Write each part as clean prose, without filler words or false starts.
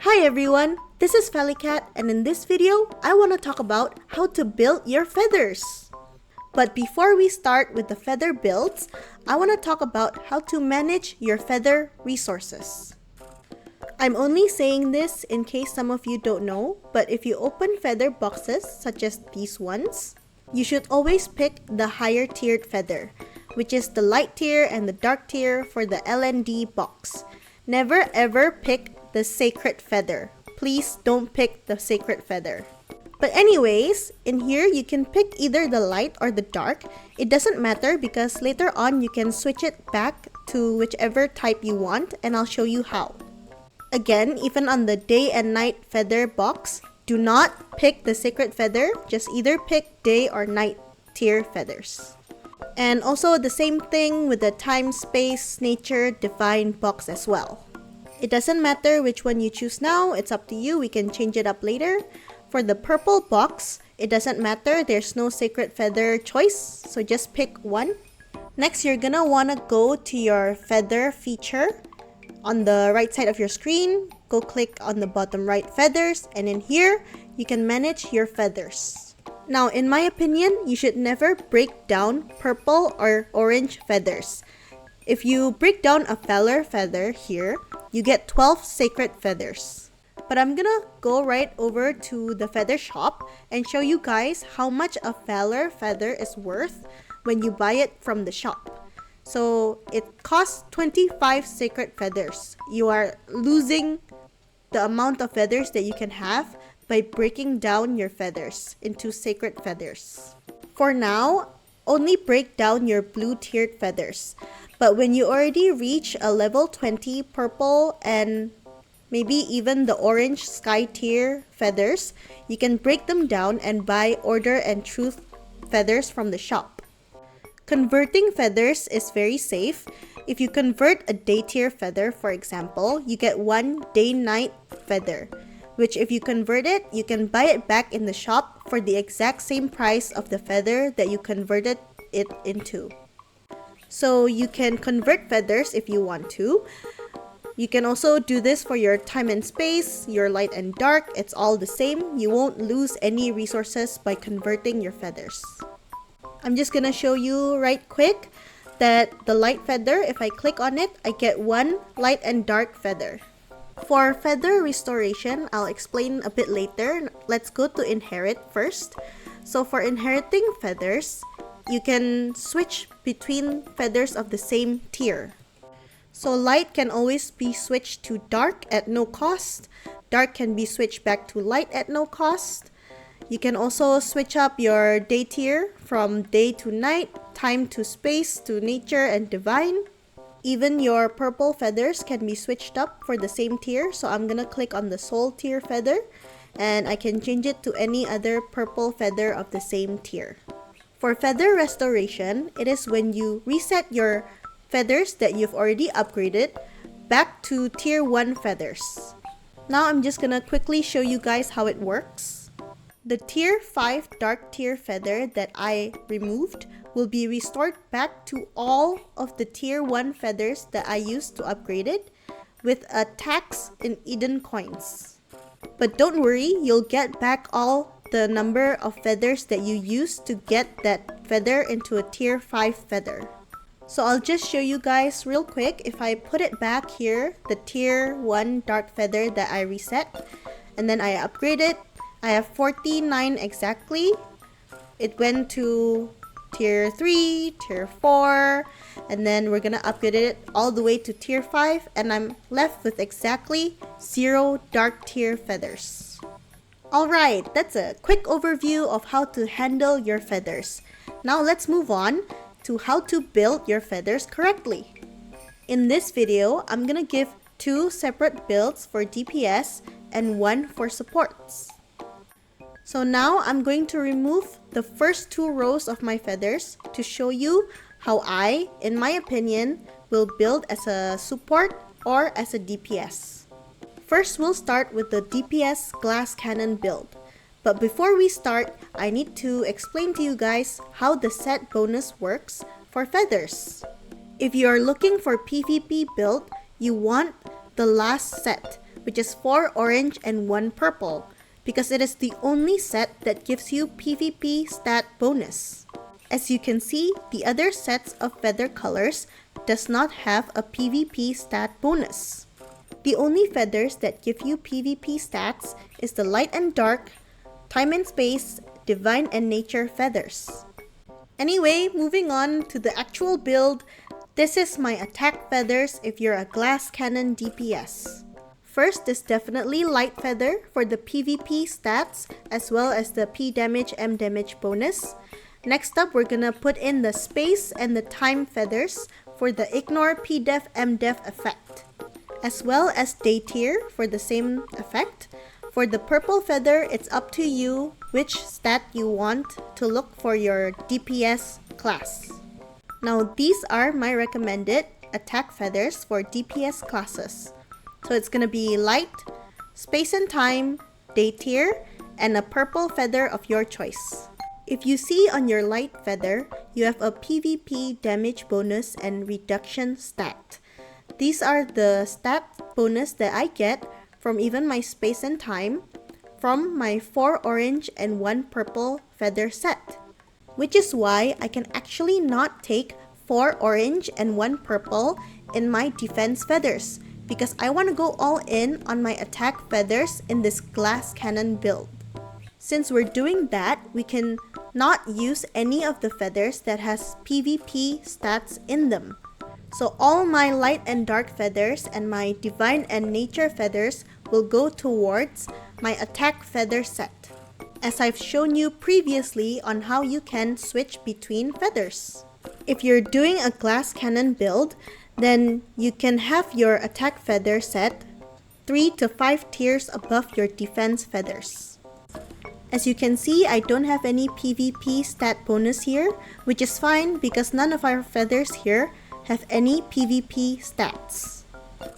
Hi everyone, this is Felicat, and in this video, I want to talk about how to build your feathers. But before we start with the feather builds, I want to talk about how to manage your feather resources. I'm only saying this in case some of you don't know, but if you open feather boxes such as these ones, you should always pick the higher tiered feather, which is the light tier and the dark tier for the LND box. Never ever pick the sacred feather. Please don't pick the sacred feather. But anyways, in here you can pick either the light or the dark. It doesn't matter because later on you can switch it back to whichever type you want, and I'll show you how. Again, even on the day and night feather box, do not pick the sacred feather, just either pick day or night tier feathers. And also the same thing with the time, space, nature, divine box as well. It doesn't matter which one you choose now, it's up to you, we can change it up later. For the purple box, it doesn't matter, there's no sacred feather choice, so just pick one. Next, you're gonna wanna go to your feather feature. On the right side of your screen, go click on the bottom right feathers, and in here, you can manage your feathers. Now, in my opinion, you should never break down purple or orange feathers. If you break down a feather feather here, you get 12 sacred feathers. But I'm gonna go right over to the feather shop and show you guys how much a feather is worth when you buy it from the shop. So it costs 25 sacred feathers. You are losing the amount of feathers that you can have by breaking down your feathers into sacred feathers. For now, only break down your blue tiered feathers. But when you already reach a level 20 purple and maybe even the orange sky tier feathers, you can break them down and buy order and truth feathers from the shop. Converting feathers is very safe. If you convert a day tier feather, for example, you get one day-night feather, which if you convert it, you can buy it back in the shop for the exact same price of the feather that you converted it into. So you can convert feathers if you want to. You can also do this for your time and space, your light and dark, it's all the same. You won't lose any resources by converting your feathers. I'm just gonna show you right quick that the light feather, if I click on it, I get one light and dark feather. For feather restoration, I'll explain a bit later. Let's go to inherit first. So for inheriting feathers, you can switch between feathers of the same tier. So light can always be switched to dark at no cost. Dark can be switched back to light at no cost. You can also switch up your day tier from day to night, time to space, to nature and divine. Even your purple feathers can be switched up for the same tier. So I'm gonna click on the soul tier feather and I can change it to any other purple feather of the same tier. For feather restoration, it is when you reset your feathers that you've already upgraded back to tier 1 feathers. Now I'm just gonna quickly show you guys how it works. The tier 5 dark tier feather that I removed will be restored back to all of the tier 1 feathers that I used to upgrade it with a tax in Eden coins. But don't worry, you'll get back all the number of feathers that you used to get that feather into a tier 5 feather. So I'll just show you guys real quick. If I put it back here, the tier 1 dark feather that I reset, and then I upgrade it, I have 49 exactly. It went to tier 3, tier 4, and then we're gonna upgrade it all the way to tier 5, and I'm left with exactly 0 dark tier feathers. Alright, that's a quick overview of how to handle your feathers. Now let's move on to how to build your feathers correctly. In this video, I'm gonna give 2 separate builds for DPS and 1 for supports. So now I'm going to remove the first 2 rows of my feathers to show you how I, in my opinion, will build as a support or as a DPS. First, we'll start with the DPS glass cannon build. But before we start, I need to explain to you guys how the set bonus works for feathers. If you are looking for PvP build, you want the last set, which is 4 orange and 1 purple, because it is the only set that gives you PvP stat bonus. As you can see, the other sets of feather colors does not have a PvP stat bonus. The only feathers that give you PvP stats is the light and dark, time and space, divine and nature feathers. Anyway, moving on to the actual build, this is my attack feathers if you're a glass cannon DPS. First is definitely light feather for the PvP stats as well as the P damage, M damage bonus. Next up, we're gonna put in the space and the time feathers for the ignore P-def, M-def effect, as well as day tier for the same effect. For the purple feather, it's up to you which stat you want to look for your DPS class. Now these are my recommended attack feathers for DPS classes. So it's gonna be light, space and time, day tier, and a purple feather of your choice. If you see on your light feather, you have a PvP damage bonus and reduction stat. These are the stat bonus that I get from even my space and time from my 4 orange and 1 purple feather set. Which is why I can actually not take 4 orange and 1 purple in my defense feathers, because I want to go all in on my attack feathers in this glass cannon build. Since we're doing that, we can not use any of the feathers that has PvP stats in them. So all my light and dark feathers and my divine and nature feathers will go towards my attack feather set, as I've shown you previously on how you can switch between feathers. If you're doing a glass cannon build, then you can have your attack feather set 3 to 5 tiers above your defense feathers. As you can see, I don't have any PvP stat bonus here, which is fine because none of our feathers here have any PvP stats.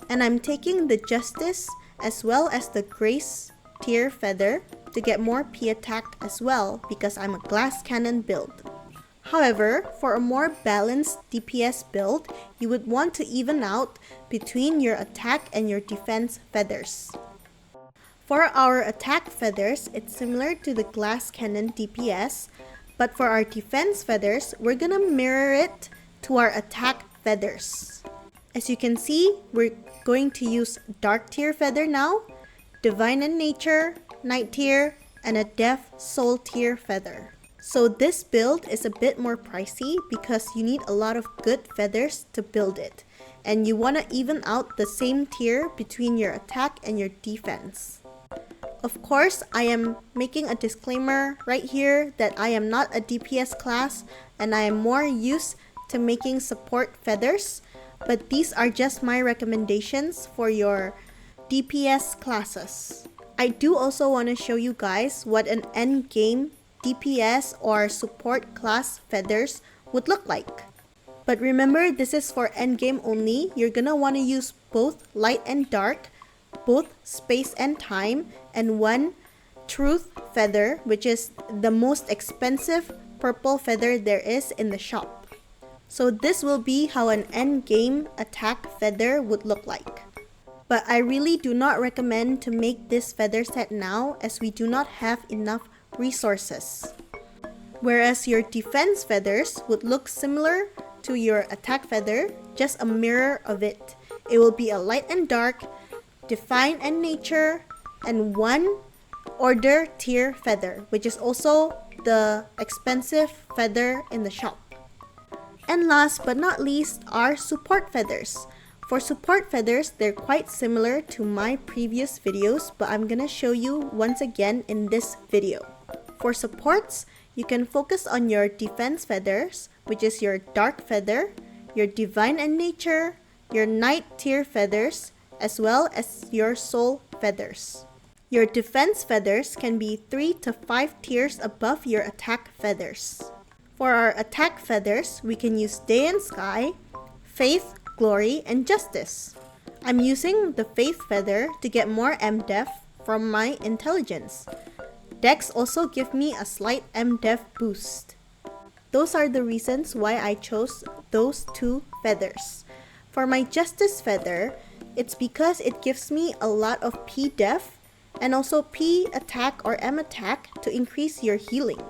And I'm taking the Justice as well as the Grace tier feather to get more P attack as well because I'm a glass cannon build. However, for a more balanced DPS build, you would want to even out between your attack and your defense feathers. For our attack feathers, it's similar to the glass cannon DPS, but for our defense feathers, we're gonna mirror it to our attack feathers. As you can see, we're going to use dark tier feather now, divine and nature, night tier, and a deaf soul tier feather. So this build is a bit more pricey because you need a lot of good feathers to build it, and you want to even out the same tier between your attack and your defense. Of course, I am making a disclaimer right here that I am not a DPS class and I am more used to making support feathers, but these are just my recommendations for your DPS classes. I do also want to show you guys what an endgame DPS or support class feathers would look like. But remember, this is for endgame only. You're gonna want to use both light and dark, both space and time, and 1 truth feather, which is the most expensive purple feather there is in the shop. So this will be how an endgame attack feather would look like. But I really do not recommend to make this feather set now as we do not have enough resources. Whereas your defense feathers would look similar to your attack feather, just a mirror of it. It will be a light and dark, divine and nature, and 1 order tier feather, which is also the expensive feather in the shop. And last but not least are support feathers. For support feathers, they're quite similar to my previous videos, but I'm gonna show you once again in this video. For supports, you can focus on your defense feathers, which is your dark feather, your divine and nature, your night tier feathers, as well as your soul feathers. Your defense feathers can be 3 to 5 tiers above your attack feathers. For our attack feathers, we can use day and sky, faith, glory, and justice. I'm using the faith feather to get more MDef from my intelligence. Dex also give me a slight MDef boost. Those are the reasons why I chose those 2 feathers. For my justice feather, It's because it gives me a lot of P def and also P attack or M attack to increase your healing.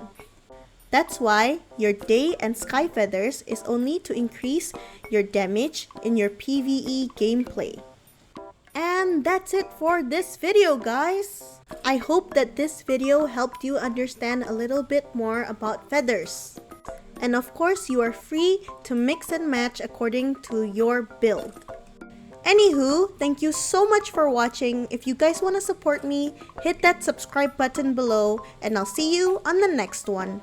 That's why your Day and Sky Feathers is only to increase your damage in your PvE gameplay. And that's it for this video, guys! I hope that this video helped you understand a little bit more about feathers. And of course, you are free to mix and match according to your build. Anywho, thank you so much for watching. If you guys want to support me, hit that subscribe button below, and I'll see you on the next one.